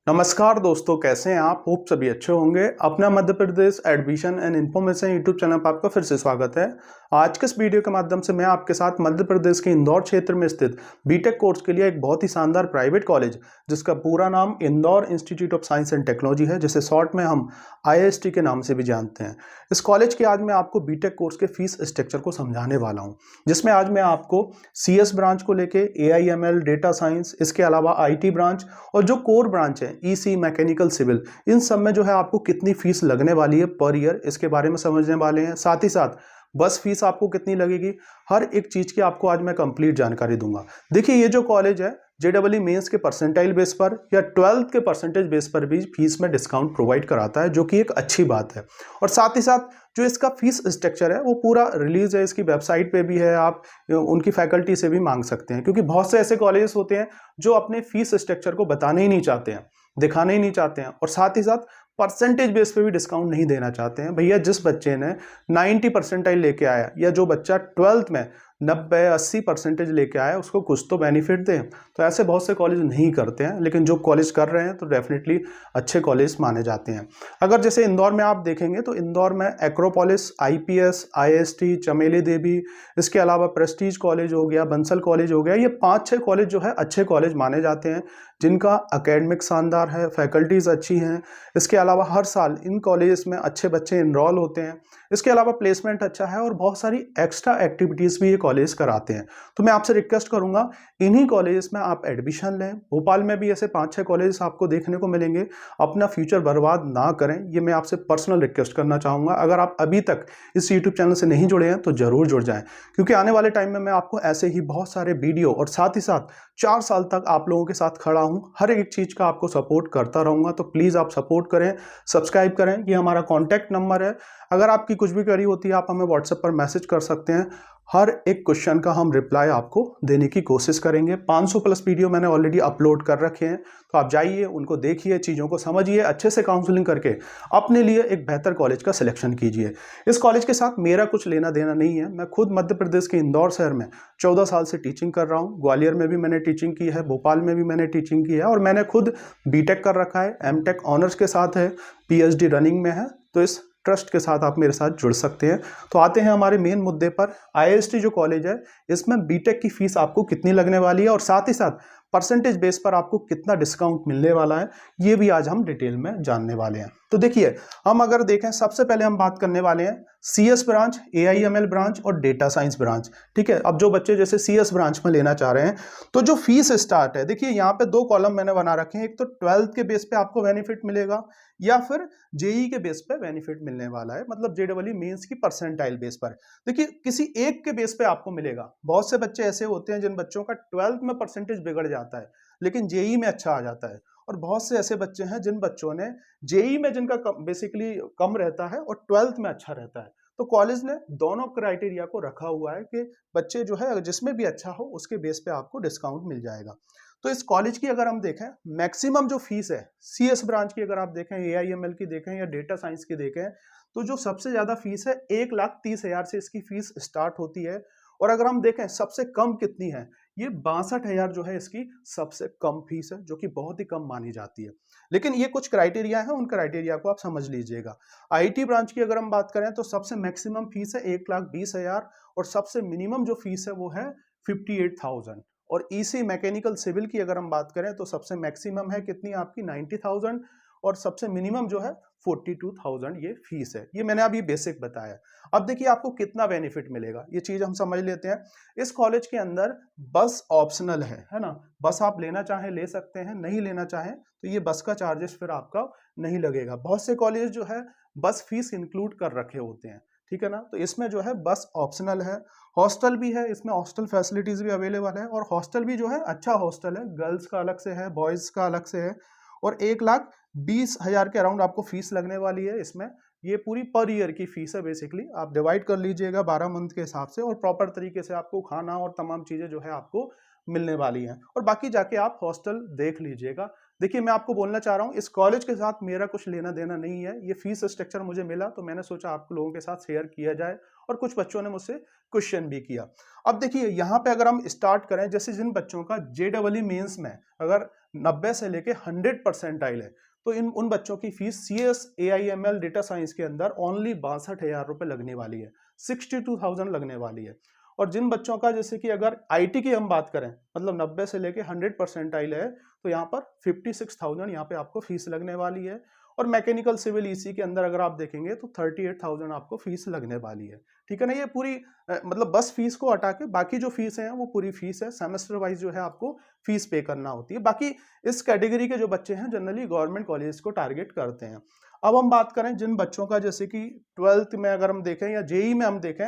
नमस्कार दोस्तों, कैसे हैं आप? होप सभी अच्छे होंगे। अपना Madhya Pradesh admission and information YouTube channel पर आपका फिर से स्वागत है। आज के इस वीडियो के माध्यम से मैं आपके साथ मध्य प्रदेश के इंदौर क्षेत्र में स्थित बीटेक कोर्स के लिए एक बहुत ही शानदार प्राइवेट कॉलेज, जिसका पूरा नाम Indore institute of science and technology है, जिसे शॉर्ट में हम IIST के नाम से भी जानते हैं। इस कॉलेज के आज मैं आपको बीटेक कोर्स के फीस स्ट्रक्चर को समझाने वाला हूँ, जिसमें आज मैं आपको CS ब्रांच को लेके AIML, डेटा साइंस, इसके अलावा IT ब्रांच और जो कोर ब्रांच है EC, मैकेनिकल, सिविल, इन सब में जो है आपको कितनी फीस लगने वाली है पर ईयर, इसके बारे में समझने वाले हैं। साथ ही साथ बस फीस आपको कितनी लगेगी, हर एक चीज की आपको आज मैं कंप्लीट जानकारी दूंगा। देखिए, ये जो कॉलेज है JEE मेंस के परसेंटाइल बेस पर या 12th के परसेंटेज बेस पर भी फीस में डिस्काउंट प्रोवाइड कराता है, जो कि एक अच्छी बात है। और साथ ही साथ जो इसका फीस स्ट्रक्चर है वो पूरा रिलीज है, इसकी वेबसाइट पे भी है, आप उनकी फैकल्टी से भी मांग सकते हैं, क्योंकि बहुत से ऐसे कॉलेजेस होते हैं जो अपने फीस स्ट्रक्चर को बताने ही नहीं चाहते हैं, दिखाने ही नहीं चाहते हैं, और साथ ही साथ परसेंटेज बेस पे भी डिस्काउंट नहीं देना चाहते हैं। भैया, जिस बच्चे ने 90 परसेंटाइल लेके आया या जो बच्चा 12th में 90-80 परसेंटेज लेके आया, उसको कुछ तो बेनिफिट दें। तो ऐसे बहुत से कॉलेज नहीं करते हैं, लेकिन जो कॉलेज कर रहे हैं तो डेफिनेटली अच्छे कॉलेज माने जाते हैं। अगर जैसे इंदौर में आप देखेंगे तो इंदौर में एक्रोपोलिस, IPS, IST, चमेली देवी, इसके अलावा प्रेस्टीज कॉलेज हो गया, बंसल कॉलेज हो गया, ये 5-6 कॉलेज जो है अच्छे कॉलेज माने जाते हैं, जिनका एकेडमिक शानदार है, फैकल्टीज अच्छी हैं। इसके अलावा हर साल इन कॉलेजेस में अच्छे बच्चे इनरोल होते हैं। इसके अलावा प्लेसमेंट अच्छा है और बहुत सारी एक्स्ट्रा एक्टिविटीज़ भी ये कॉलेज कराते हैं। तो मैं आपसे रिक्वेस्ट करूंगा, इन्हीं कॉलेजेस में आप एडमिशन लें। भोपाल में भी ऐसे 5-6 कॉलेजेस आपको देखने को मिलेंगे। अपना फ्यूचर बर्बाद ना करें, ये मैं आपसे पर्सनल रिक्वेस्ट करना चाहूँगा। अगर आप अभी तक इस यूट्यूब चैनल से नहीं जुड़े हैं तो ज़रूर जुड़ जाएँ, क्योंकि आने वाले टाइम में मैं आपको ऐसे ही बहुत सारे वीडियो और साथ ही साथ 4 साल तक आप लोगों के साथ खड़ा हूँ, हर एक चीज़ का आपको सपोर्ट करता रहूँगा। तो प्लीज़ आप सपोर्ट करें, सब्सक्राइब करें। ये हमारा कॉन्टैक्ट नंबर है। अगर आपकी कुछ भी क्वेरी होती है आप हमें व्हाट्सएप पर मैसेज कर सकते हैं। हर एक क्वेश्चन का हम रिप्लाई आपको देने की कोशिश करेंगे। 500 प्लस वीडियो मैंने ऑलरेडी अपलोड कर रखे हैं, तो आप जाइए, उनको देखिए, चीज़ों को समझिए, अच्छे से काउंसलिंग करके अपने लिए एक बेहतर कॉलेज का सिलेक्शन कीजिए। इस कॉलेज के साथ मेरा कुछ लेना देना नहीं है। मैं खुद मध्य प्रदेश के इंदौर शहर में 14 साल से टीचिंग कर रहा हूँ। ग्वालियर में भी मैंने टीचिंग की है, भोपाल में भी मैंने टीचिंग की है, और मैंने खुद BTech कर रखा है, MTech ऑनर्स के साथ है, PhD रनिंग में है। तो इस ट्रस्ट के साथ आप मेरे साथ जुड़ सकते हैं। तो आते हैं हमारे मेन मुद्दे पर। IIST जो कॉलेज है, इसमें BTech की फीस आपको कितनी लगने वाली है और साथ ही साथ परसेंटेज बेस पर आपको कितना डिस्काउंट मिलने वाला है, ये भी आज हम डिटेल में जानने वाले हैं। तो देखिए, हम अगर देखें, सबसे पहले हम बात करने वाले हैं CS ब्रांच, AIML ब्रांच और डेटा साइंस ब्रांच। ठीक है, अब जो बच्चे जैसे CS ब्रांच में लेना चाह रहे हैं, तो जो फीस स्टार्ट है, देखिए यहाँ पे 2 कॉलम मैंने बना रखे हैं। एक तो 12th के बेस पे आपको बेनिफिट मिलेगा, या फिर JEE के बेस पे बेनिफिट मिलने वाला है, मतलब JEE मेंस की परसेंटाइल बेस पर। देखिए, किसी एक के बेस पे आपको मिलेगा। बहुत से बच्चे ऐसे होते हैं जिन बच्चों का 12th में परसेंटेज बिगड़ जाता है, लेकिन JEE में अच्छा आ जाता है। और बहुत से ऐसे बच्चे हैं जिन बच्चों ने JEE में जिनका बेसिकली कम रहता है और 12th में अच्छा रहता है। तो कॉलेज ने दोनों क्राइटेरिया को रखा हुआ है कि बच्चे जो है जिसमें भी अच्छा हो उसके बेस पे आपको डिस्काउंट मिल जाएगा। तो इस कॉलेज की अगर हम देखें, मैक्सिमम जो फीस है CS ब्रांच की, अगर आप देखें, AIML की देखें या डेटा साइंस की देखें, तो जो सबसे ज्यादा फीस है 1,30,000 से इसकी फीस स्टार्ट होती है। और अगर हम देखें सबसे कम कितनी है, ये 62,000 जो है इसकी सबसे कम फीस है, जो कि बहुत ही कम मानी जाती है। लेकिन ये कुछ क्राइटेरिया है, उन क्राइटेरिया को आप समझ लीजिएगा। IT ब्रांच की अगर हम बात करें तो सबसे मैक्सिमम फीस है 1,20,000 और सबसे मिनिमम जो फीस है वो है 58,000। और EC मैकेनिकल सिविल की अगर हम बात करें तो सबसे मैक्सिमम है कितनी आपकी 90,000 और सबसे मिनिमम जो है 42,000 ये फीस है। ये मैंने अभी बेसिक बताया। अब देखिए आपको कितना बेनिफिट मिलेगा, ये चीज हम समझ लेते हैं। इस कॉलेज के अंदर बस ऑप्शनल है ना। बस आप लेना चाहें ले सकते हैं, नहीं लेना चाहें तो ये बस का चार्जेस फिर आपका नहीं लगेगा। बहुत से कॉलेज जो है बस फीस इंक्लूड कर रखे होते हैं, ठीक है ना। तो इसमें जो है बस ऑप्शनल है। हॉस्टल भी है, इसमें हॉस्टल फैसिलिटीज भी अवेलेबल है, और हॉस्टल भी जो है अच्छा हॉस्टल है, गर्ल्स का अलग से है, बॉयज का अलग से है। और 1,20,000 के अराउंड आपको फीस लगने वाली है इसमें। ये पूरी पर ईयर की फीस है, बेसिकली आप डिवाइड कर लीजिएगा 12 मंथ के हिसाब से, और प्रॉपर तरीके से आपको खाना और तमाम चीजें जो है आपको मिलने वाली हैं। और बाकी जाके आप हॉस्टल देख लीजिएगा। देखिए, मैं आपको बोलना चाह रहा हूँ, इस कॉलेज के साथ मेरा कुछ लेना देना नहीं है। ये फीस स्ट्रक्चर मुझे मिला तो मैंने सोचा आप लोगों के साथ शेयर किया जाए, और कुछ बच्चों ने मुझसे क्वेश्चन भी किया। अब देखिए, यहाँ पे अगर हम स्टार्ट करें, जैसे जिन बच्चों का JEE मेंस में अगर 90 से लेके 100 परसेंटाइल है, तो इन उन बच्चों की fees CS AIML data science के अंदर ओनली 62,000 रुपये लगने वाली है, 62,000 लगने वाली है। और जिन बच्चों का जैसे कि अगर IT की हम बात करें, मतलब 90 से लेके 100 परसेंटाइल है, तो यहाँ पर 56,000 यहाँ पे आपको फीस लगने वाली है। और मैकेनिकल सिविल EC के अंदर अगर आप देखेंगे तो 38,000 आपको फीस लगने वाली है। ठीक है ना, ये पूरी मतलब बस फीस को हटा के बाकी जो फीस है वो पूरी फीस है, सेमेस्टर वाइज जो है आपको फीस पे करना होती है। बाकी इस कैटेगरी के जो बच्चे हैं जनरली गवर्नमेंट कॉलेज को टारगेट करते हैं। अब हम बात करें जिन बच्चों का जैसे कि 12th में अगर हम देखें या JEE में हम देखें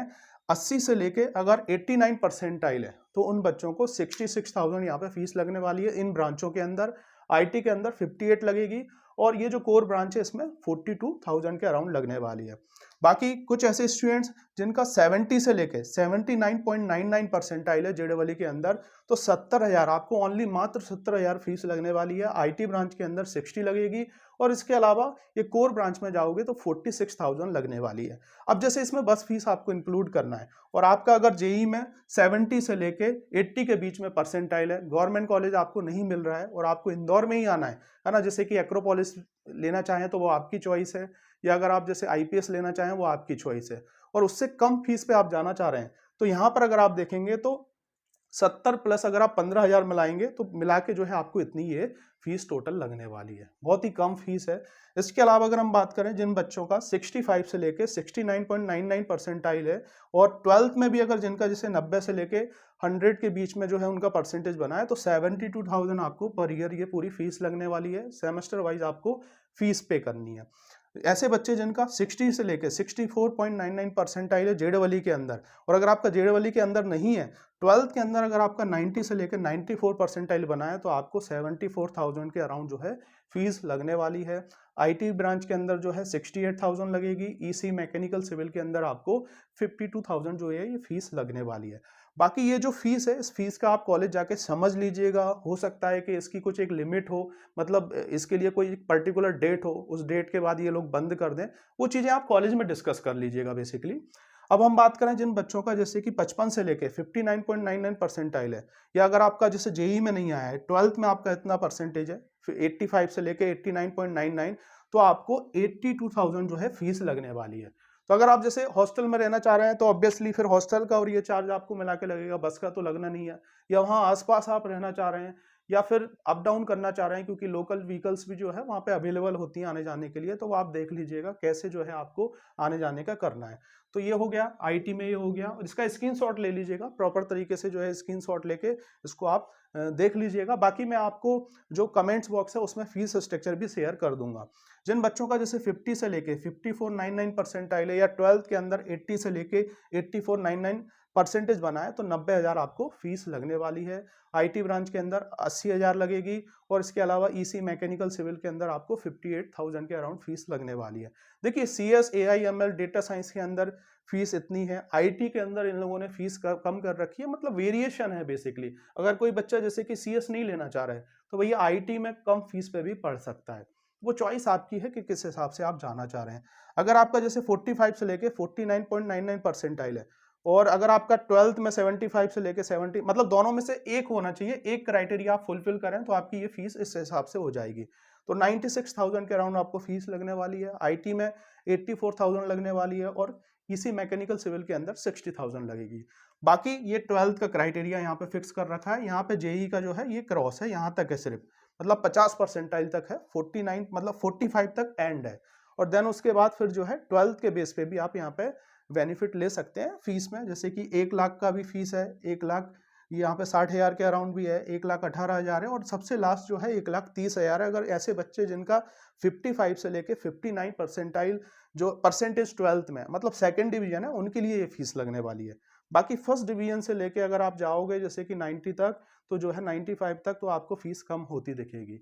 80 से लेके अगर 89 परसेंटाइल है, तो उन बच्चों को 66,000 यहाँ पे फीस लगने वाली है। इन ब्रांचों के अंदर IT के अंदर 58 लगेगी, और ये जो कोर ब्रांच है इसमें 42,000 के अराउंड लगने वाली है। बाकी कुछ ऐसे स्टूडेंट्स जिनका 70 से लेके 79.99 परसेंटाइल है JEE के अंदर, तो 70,000 आपको ओनली मात्र 70,000 फीस लगने वाली है। IT ब्रांच के अंदर 60 लगेगी, और इसके अलावा ये कोर ब्रांच में जाओगे तो 46,000 लगने वाली है। अब जैसे इसमें बस फीस आपको इंक्लूड करना है, और आपका अगर JEE में 70 से लेके 80 के बीच में परसेंटाइल है, गवर्नमेंट कॉलेज आपको नहीं मिल रहा है और आपको इंदौर में ही आना है ना, जैसे कि एक्रोपोलिस लेना चाहें तो वो आपकी चॉइस है, या अगर आप जैसे IPS लेना चाहें वो आपकी चॉइस है, और उससे कम फीस पे आप जाना चाह रहे हैं, तो यहाँ पर अगर आप देखेंगे तो 70 प्लस अगर आप 15,000 मिलाएंगे तो मिला के जो है आपको इतनी ये फीस टोटल लगने वाली है। बहुत ही कम फीस है। इसके अलावा अगर हम बात करें जिन बच्चों का 65 से लेके 69.99 परसेंटाइल है, और 12th में भी अगर जिनका जैसे 90 से लेके 100 के बीच में जो है उनका परसेंटेज बना है, तो 72,000 आपको पर ईयर ये पूरी फीस लगने वाली है। सेमेस्टर वाइज आपको फीस पे करनी है। ऐसे बच्चे जिनका 60 से लेके 64.99 परसेंटाइल है JEE के अंदर, और अगर आपका JEE के अंदर नहीं है, 12th के अंदर अगर आपका 90 से लेकर 94 परसेंटाइल बना है, तो आपको 74,000 के अराउंड जो है फीस लगने वाली है। IT ब्रांच के अंदर जो है 68,000 लगेगी। EC मैकेनिकल सिविल के अंदर आपको 52,000 जो है ये फीस लगने वाली है। बाकी ये जो फीस है, इस फीस का आप कॉलेज जाके समझ लीजिएगा। हो सकता है कि इसकी कुछ एक लिमिट हो, मतलब इसके लिए कोई पर्टिकुलर डेट हो, उस डेट के बाद ये लोग बंद कर दें, वो चीज़ें आप कॉलेज में डिस्कस कर लीजिएगा बेसिकली। अब हम बात करें जिन बच्चों का जैसे कि 55 से लेके 59.99 परसेंटाइल है, या अगर आपका जैसे JEE में नहीं आया है, 12th में आपका इतना परसेंटेज है, फिर 85 से लेके 89.99, तो आपको 82,000 जो है फीस लगने वाली है। तो अगर आप जैसे हॉस्टल में रहना चाह रहे हैं तो ऑब्वियसली फिर हॉस्टल का और ये चार्ज आपको मिला के लगेगा, बस का तो लगना नहीं है। या वहाँ आसपास आप रहना चाह रहे हैं, या फिर अप डाउन करना चाह रहे हैं, क्योंकि लोकल व्हीकल्स भी जो है वहाँ पे अवेलेबल होती हैं आने जाने के लिए, तो वो आप देख लीजिएगा कैसे जो है आपको आने जाने का करना है। तो ये हो गया IT में, ये हो गया, और इसका स्क्रीनशॉट ले लीजिएगा प्रॉपर तरीके से, जो है स्क्रीनशॉट लेके इसको आप देख लीजिएगा। बाकी मैं आपको जो कमेंट्स बॉक्स है उसमें फीस स्ट्रक्चर भी शेयर कर दूंगा। जिन बच्चों का जैसे 50 से लेके 54.99 परसेंटाइल है, या 12th के अंदर 80 से लेके 84.99 परसेंटेज बना है, तो 90,000 आपको फीस लगने वाली है। IT ब्रांच के अंदर 80,000 लगेगी, और इसके अलावा EC मैकेनिकल सिविल के अंदर आपको 58,000 के अराउंड फीस लगने वाली है। देखिए CS AIML डेटा साइंस के अंदर फीस इतनी है, IT के अंदर इन लोगों ने फीस कम कर रखी है, मतलब वेरिएशन है बेसिकली। अगर कोई बच्चा जैसे कि CS नहीं लेना चाह रहा है, तो भैया IT में कम फीस पे भी पढ़ सकता है। वो चॉइस आपकी है कि किस हिसाब से आप जाना चाह रहे हैं। अगर आपका जैसे 45 से लेके 49.99 परसेंटाइल है, और अगर आपका 12th में 75 से लेके 70, मतलब दोनों में से एक होना चाहिए, एक क्राइटेरिया आप फुलफिल करें, तो आपकी ये फीस इस हिसाब से हो जाएगी। तो 96,000 के अराउंड आपको फीस लगने वाली है। IT में 84,000 लगने वाली है, और EC मैकेनिकल सिविल के अंदर 60,000 लगेगी। बाकी ये 12th का क्राइटेरिया यहाँ पे फिक्स कर रखा है। यहाँ पे JEE का जो है ये क्रॉस है, यहाँ तक है सिर्फ, मतलब 50 परसेंटाइल तक है, 49 मतलब 45 तक एंड है। और देन उसके बाद फिर जो है 12th के बेस पे भी आप यहाँ पे बेनिफिट ले सकते हैं फीस में, जैसे कि 1 लाख का भी फीस है, 1 लाख यहाँ पे 60,000 के अराउंड भी है, 1,18,000 है, और सबसे लास्ट जो है 1,30,000 है। अगर ऐसे बच्चे जिनका 55 से लेके 59 परसेंटाइल जो परसेंटेज 12th में, मतलब सेकेंड डिवीजन है, उनके लिए ये फीस लगने वाली है। बाकी फर्स्ट डिवीजन से लेके अगर आप जाओगे जैसे कि 90 तक, तो जो है 95 तक तो आपको फीस कम होती दिखेगी।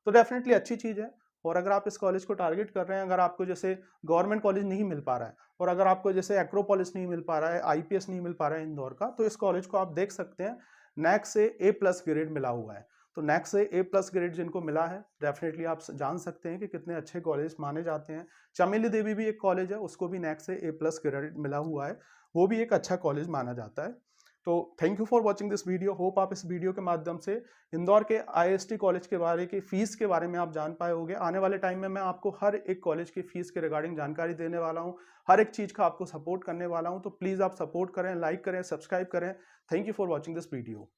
तो डेफिनेटली अच्छी चीज़ है। और अगर आप इस कॉलेज को टारगेट कर रहे हैं, अगर आपको जैसे गवर्नमेंट कॉलेज नहीं मिल पा रहा है, और अगर आपको जैसे एक्रोपोलिस नहीं मिल पा रहा है, IPS नहीं मिल पा रहा है इंदौर का, तो इस कॉलेज को आप देख सकते हैं। NAC से A+ ग्रेड मिला हुआ है, तो NAC से A+ ग्रेड जिनको मिला है, डेफिनेटली आप जान सकते हैं कि कितने अच्छे कॉलेज माने जाते हैं। चमेली देवी भी एक कॉलेज है, उसको भी NAC से A+ ग्रेड मिला हुआ है, वो भी एक अच्छा कॉलेज माना जाता है। तो thank you for watching this video. Hope आप इस वीडियो के माध्यम से इंदौर के IST कॉलेज के बारे की फीस के बारे में आप जान पाए होंगे। आने वाले टाइम में मैं आपको हर एक कॉलेज की फीस के रिगार्डिंग जानकारी देने वाला हूं, हर एक चीज का आपको सपोर्ट करने वाला हूं। तो प्लीज आप सपोर्ट करें, लाइक करें, सब्सक्राइब करें। Thank you for watching this video.